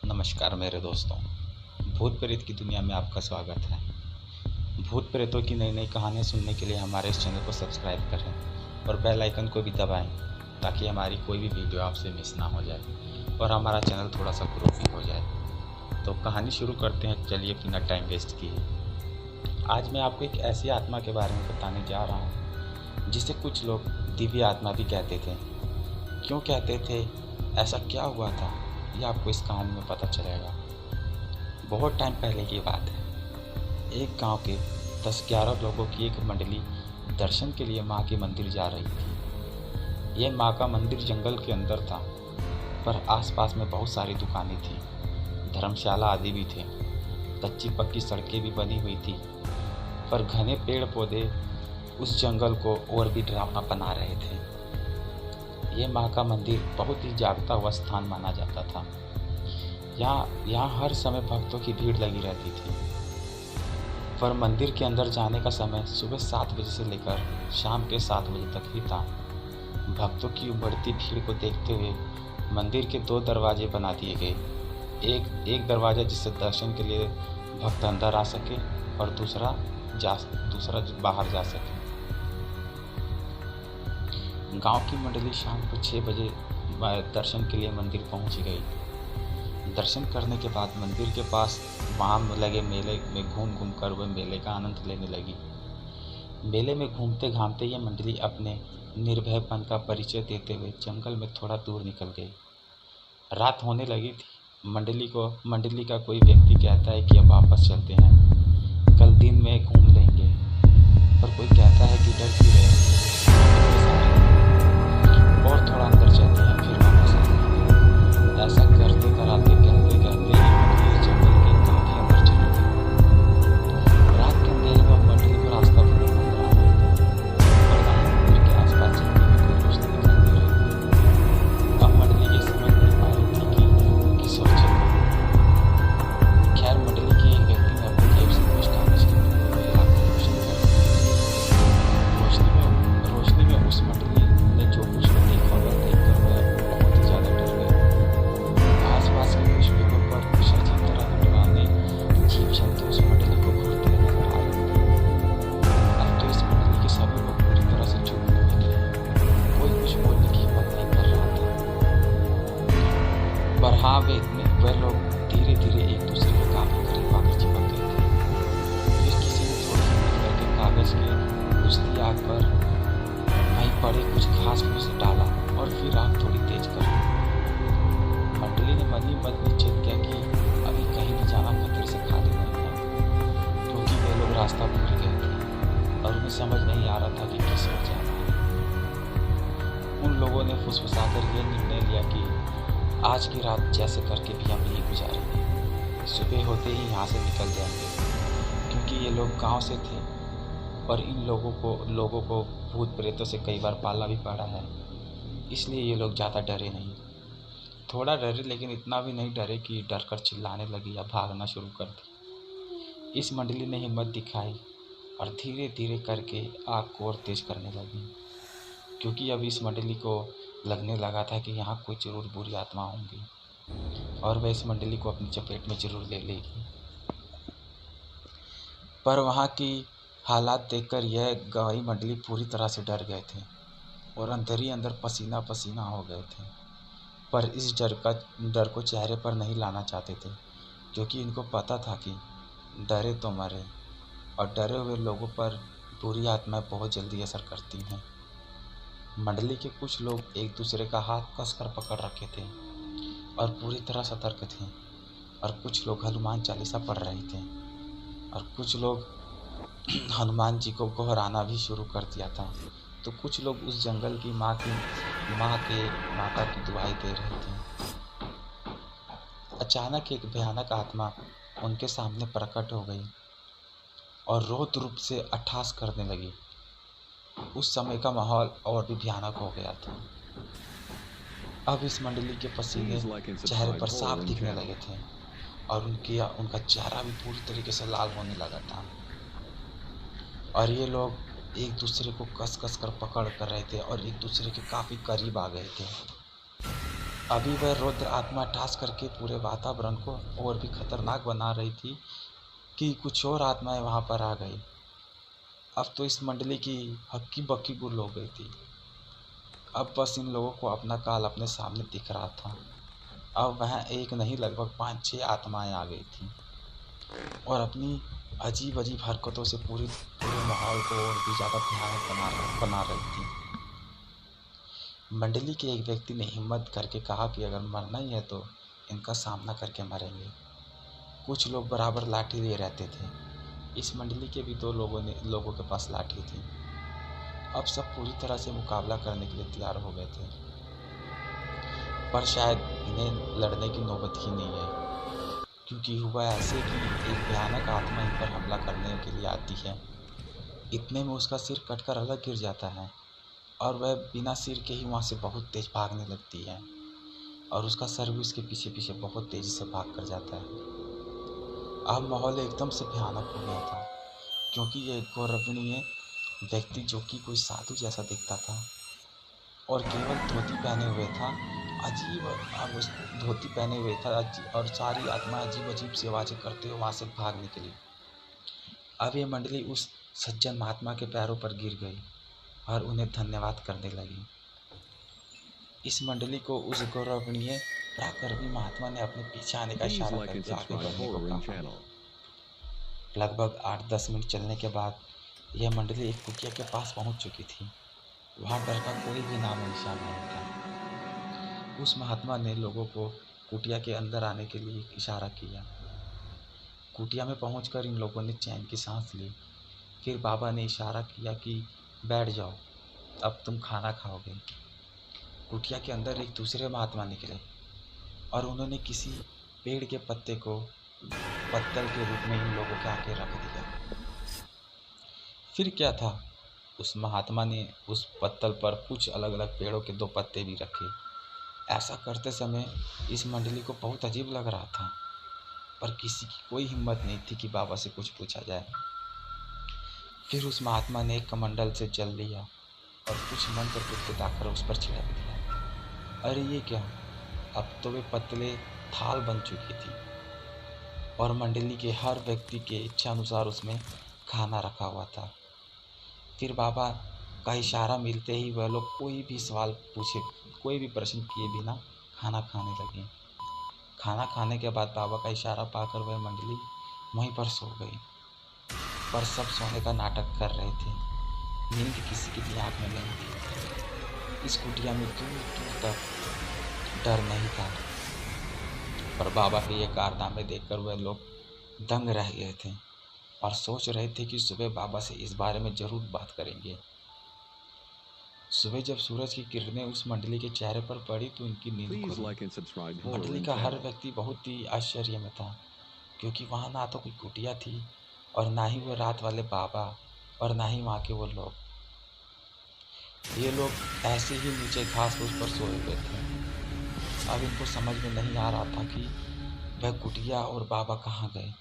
नमस्कार मेरे दोस्तों। भूत प्रेत की दुनिया में आपका स्वागत है। भूत प्रेतों की नई नई कहानियाँ सुनने के लिए हमारे इस चैनल को सब्सक्राइब करें और बेल आइकन को भी दबाएं ताकि हमारी कोई भी वीडियो आपसे मिस ना हो जाए और हमारा चैनल थोड़ा सा ग्रो भी हो जाए। तो कहानी शुरू करते हैं। चलिए बिना टाइम वेस्ट किए आज मैं आपको एक ऐसी आत्मा के बारे में बताने जा रहा हूँ जिसे कुछ लोग दिव्य आत्मा भी कहते थे। क्यों कहते थे, ऐसा क्या हुआ था, ये आपको इस कहानी में पता चलेगा। बहुत टाइम पहले की बात है। एक गांव के 10-11 लोगों की एक मंडली दर्शन के लिए माँ के मंदिर जा रही थी। ये माँ का मंदिर जंगल के अंदर था, पर आसपास में बहुत सारी दुकानें थी, धर्मशाला आदि भी थे। कच्ची पक्की सड़कें भी बनी हुई थी, पर घने पेड़ पौधे उस जंगल को और भी डरावना बना रहे थे। ये माँ का मंदिर बहुत ही जागता हुआ स्थान माना जाता था। यहाँ हर समय भक्तों की भीड़ लगी रहती थी। पर मंदिर के अंदर जाने का समय सुबह 7 बजे से लेकर शाम के 7 बजे तक ही था। भक्तों की उमड़ती भीड़ को देखते हुए मंदिर के 2 दरवाजे बना दिए गए। एक दरवाज़ा जिससे दर्शन के लिए भक्त अंदर आ सके और दूसरा बाहर जा सके। गांव की मंडली शाम को 6 बजे दर्शन के लिए मंदिर पहुंच गई। दर्शन करने के बाद मंदिर के पास वहाँ लगे मेले में घूम कर वह मेले का आनंद लेने लगी। मेले में घूमते घामते ये मंडली अपने निर्भयपन का परिचय देते हुए जंगल में थोड़ा दूर निकल गई। रात होने लगी थी। मंडली का कोई व्यक्ति कहता है कि अब वापस चलते हैं, कल दिन में घूम लेंगे। पर कोई कहता है कि डर क्यों रहे, और थोड़ा अंदर चलते हैं फिर वापस आएंगे। ऐसा करते कराते कहते कहते ये मंडली जंगल के काफी अंदर चली गई। रात के अंधेरे में मंडली को रास्ता भी नहीं मिल रहा और ना ही मंदिर के आसपास चलने में कोई रोशनी दिखाई दे रही थी। अब मंडली ये समझ नहीं पा रही थी कि किस ओर चले। खैर मंडली के एक व्यक्ति ने अपनी जेब से कुछ कागज के टुकड़े इलाके की रोशनी कर रोशनी में उस मंडली ने जो कुछ देखा वह देखकर वह बहुत ही ज्यादा डर गई। आसपास के कुछ पेड़ों पर कुछ अजीब तरह के डरावने जीव जंतु उस मंडली को घूरते नजर आ रहे थे। अब तो इस मंडली के सभी लोग पूरी तरह से चुप हो गए। कोई कुछ बोलने की हिम्मत नहीं कर रहा था। पर हाँ, वे लोग धीरे धीरे एक दूसरे के काफी करीब आकर चिपक गए थे। फिर किसी ने थोड़ी हिम्मत करके कागज के बुझती आग पर वहीं पड़े कुछ घास फूस डाला और फिर आग थोड़ी तेज कर दी। मंडली ने मन ही मन निश्चय किया कि अभी कहीं भी जाना खतरे से खाली नहीं है, क्योंकि वे लोग रास्ता भूल गए थे और उन्हें समझ नहीं आ रहा था कि किस ओर जाना है। उन लोगों ने फुसफुसाकर यह निर्णय लिया कि आज की रात जैसे करके भी हम यहीं गुजारेंगे, सुबह होते ही यहाँ से निकल जाएंगे। क्योंकि ये लोग गांव से थे और इन लोगों को भूत प्रेतों से कई बार पाला भी पड़ा है, इसलिए ये लोग ज़्यादा डरे नहीं। थोड़ा डरे, लेकिन इतना भी नहीं डरे कि डर कर चिल्लाने लगी या भागना शुरू कर दी। इस मंडली ने हिम्मत दिखाई और धीरे धीरे करके आग को और तेज करने लगी, क्योंकि अब इस मंडली को लगने लगा था कि यहाँ कोई जरूर बुरी आत्मा होंगी और वह इस मंडली को अपनी चपेट में जरूर ले लेगी। पर वहाँ की हालात देखकर यह गवाही मंडली पूरी तरह से डर गए थे और अंदर ही अंदर पसीना पसीना हो गए थे। पर इस डर को चेहरे पर नहीं लाना चाहते थे, क्योंकि इनको पता था कि डरे तो मरे और डरे हुए लोगों पर बुरी आत्माएं बहुत जल्दी असर करती हैं। मंडली के कुछ लोग एक दूसरे का हाथ कसकर पकड़ रखे थे और पूरी तरह सतर्क थे, और कुछ लोग हनुमान चालीसा पढ़ रहे थे और कुछ लोग हनुमान जी को गोहराना भी शुरू कर दिया था। तो कुछ लोग उस जंगल की माता की दुआई दे रहे थे। अचानक एक भयानक आत्मा उनके सामने प्रकट हो गई और रौद्र रूप से अट्टहास करने लगी। उस समय का माहौल और भी भयानक हो गया था। अब इस मंडली के पसीने चेहरे पर साफ दिखने लगे थे और उनका चेहरा भी पूरी तरीके से लाल होने लगा था। और ये लोग एक दूसरे को कस कर पकड़ कर रहे थे और एक दूसरे के काफ़ी करीब आ गए थे। अभी वह रुद्र आत्मा टास करके पूरे वातावरण को और भी खतरनाक बना रही थी कि कुछ और आत्माएं वहां पर आ गई। अब तो इस मंडली की हक्की बक्की गुल हो गई थी। अब बस इन लोगों को अपना काल अपने सामने दिख रहा था। अब वहाँ एक नहीं लगभग 5-6 आत्माएं आ गई थी और अपनी अजीब अजीब हरकतों से पूरे माहौल को और भी ज़्यादा भयानक बना रही थी। मंडली के एक व्यक्ति ने हिम्मत करके कहा कि अगर मरना ही है तो इनका सामना करके मरेंगे। कुछ लोग बराबर लाठी लिए रहते थे। इस मंडली के भी 2 लोगों के पास लाठी थी। अब सब पूरी तरह से मुकाबला करने के लिए तैयार हो गए थे, पर शायद इन्हें लड़ने की नौबत ही नहीं आई, क्योंकि हुआ ऐसे कि एक भयानक आत्मा इन पर हमला करने के लिए आती है। इतने में उसका सिर कटकर अलग गिर जाता है और वह बिना सिर के ही वहाँ से बहुत तेज भागने लगती है और उसका सर भी उसके पीछे पीछे बहुत तेजी से भाग कर जाता है। अब माहौल एकदम से भयानक हो गया था, क्योंकि ये गौरवनीय व्यक्ति जो कि कोई साधु जैसा दिखता था और केवल धोती पहने हुए था, अजीब अब उस धोती पहने हुए था और सारी आत्मा अजीब अजीब सी आवाज़ें करते हुए वहाँ से भाग निकली। अब ये मंडली उस सज्जन महात्मा के पैरों पर गिर गई और उन्हें धन्यवाद करने लगी। इस मंडली को उस गौरवनीय पराक्रमी महात्मा ने अपने पीछे आने का Please इशारा like and करके आगे subscribe बढ़ने को Horror In कहा। channel. लगभग 8-10 मिनट चलने के बाद यह मंडली एक कुटिया के पास पहुंच चुकी थी। वहां डर का कोई भी नामो निशान नहीं था। उस महात्मा ने लोगों को कुटिया के अंदर आने के लिए इशारा किया। कुटिया में पहुंचकर इन लोगों ने चैन की सांस ली। फिर बाबा ने इशारा किया कि बैठ जाओ, अब तुम खाना खाओगे। कुटिया के अंदर एक दूसरे महात्मा निकले और उन्होंने किसी पेड़ के पत्ते को पत्तल के रूप में इन लोगों के आगे रख दिया। फिर क्या था, उस महात्मा ने उस पत्तल पर कुछ अलग अलग पेड़ों के 2 पत्ते भी रखे। ऐसा करते समय इस मंडली को बहुत अजीब लग रहा था, पर किसी की कोई हिम्मत नहीं थी कि बाबा से कुछ पूछा जाए। फिर उस महात्मा ने एक कमंडल से जल लिया और कुछ मंत्र गुदगुदाकर उस पर छिड़क दिया। अरे ये क्या, अब तो वे पतले थाल बन चुकी थी और मंडली के हर व्यक्ति के इच्छा अनुसार उसमें खाना रखा हुआ था। फिर बाबा का इशारा मिलते ही वह लोग कोई भी सवाल पूछे, कोई भी प्रश्न किए बिना खाना खाने लगे। खाना खाने के बाद बाबा का इशारा पाकर वह मंडली वहीं पर सो गई, पर सब सोने का नाटक कर रहे थे। नींद किसी की भी आँख में नहीं थी। इस कुटिया में दूर दूर तक डर नहीं था, पर बाबा के ये कारनामे देखकर वह लोग दंग रह गए थे और सोच रहे थे कि सुबह बाबा से इस बारे में ज़रूर बात करेंगे। सुबह जब सूरज की किरणें उस मंडली के चेहरे पर पड़ी तो उनकी नींद Please खुली। like and subscribe Horror मंडली In का हर channel. व्यक्ति बहुत ही आश्चर्य में था, क्योंकि वहाँ ना तो कोई कुटिया थी और ना ही वो रात वाले बाबा और ना ही वहाँ के वो लोग। ये लोग ऐसे ही नीचे घास फूस पर सोए हुए थे। अब इनको समझ में नहीं आ रहा था कि वह कुटिया और बाबा कहाँ गए।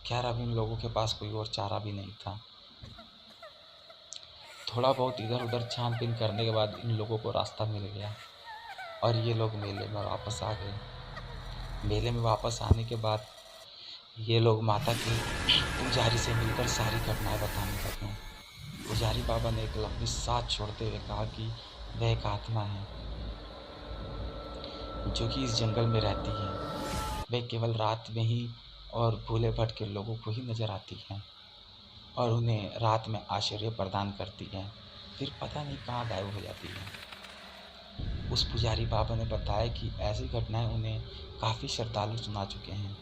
खैर, अब इन लोगों के पास कोई और चारा भी नहीं था। थोड़ा बहुत इधर उधर छानबीन करने के बाद इन लोगों को रास्ता मिल गया और ये लोग मेले में वापस आ गए। मेले में वापस आने के बाद ये लोग माता के पुजारी से मिलकर सारी घटनाएं बताने लगे। पुजारी बाबा ने एक लंबी सांस छोड़ते हुए कहा कि वह एक आत्मा है जो कि इस जंगल में रहती है। वह केवल रात में ही और भूले भटके लोगों को ही नजर आती है और उन्हें रात में आश्रय प्रदान करती है, फिर पता नहीं कहाँ गायब हो जाती है। उस पुजारी बाबा ने बताया कि ऐसी घटनाएं उन्हें काफ़ी श्रद्धालु सुना चुके हैं।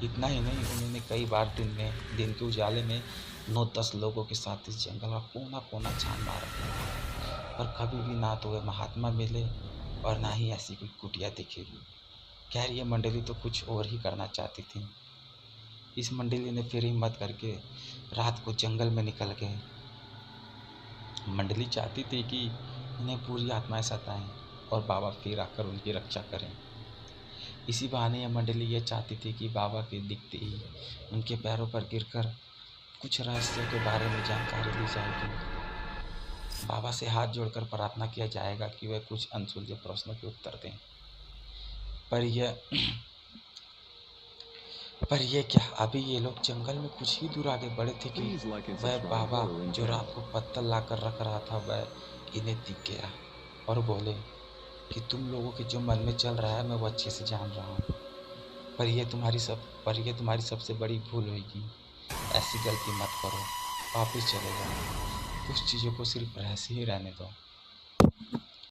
इतना ही नहीं, उन्होंने कई बार दिन के उजाले में 9-10 लोगों के साथ इस जंगल का कोना कोना छान मारा, पर कभी भी ना तो वे महात्मा मिले और ना ही ऐसी कोई कुटिया दिखी। खैर, ये मंडली तो कुछ और ही करना चाहती थी। इस मंडली ने फिर हिम्मत करके रात को जंगल में निकल गए। मंडली चाहती थी कि उन्हें पूरी आत्माएं सताएं और बाबा फिर आकर उनकी रक्षा करें। इसी बहाने यह मंडली ये चाहती थी कि बाबा के दिखते ही उनके पैरों पर गिरकर कुछ रहस्यों के बारे में जानकारी ली जाएगी। बाबा से हाथ जोड़कर प्रार्थना किया जाएगा कि वह कुछ अनसुलझे प्रश्नों के उत्तर दें। पर यह पर ये क्या, अभी ये लोग जंगल में कुछ ही दूर आगे बढ़े थे कि वह बाबा जो रात को पत्थर लाकर रख रहा था वह इन्हें दिख गया और बोले कि तुम लोगों के जो मन में चल रहा है मैं वो अच्छे से जान रहा हूँ, पर ये तुम्हारी सबसे बड़ी भूल होगी। ऐसी गलती मत करो, वापिस चले जाओ, कुछ चीज़ों को सिर्फ ऐसे ही रहने दो।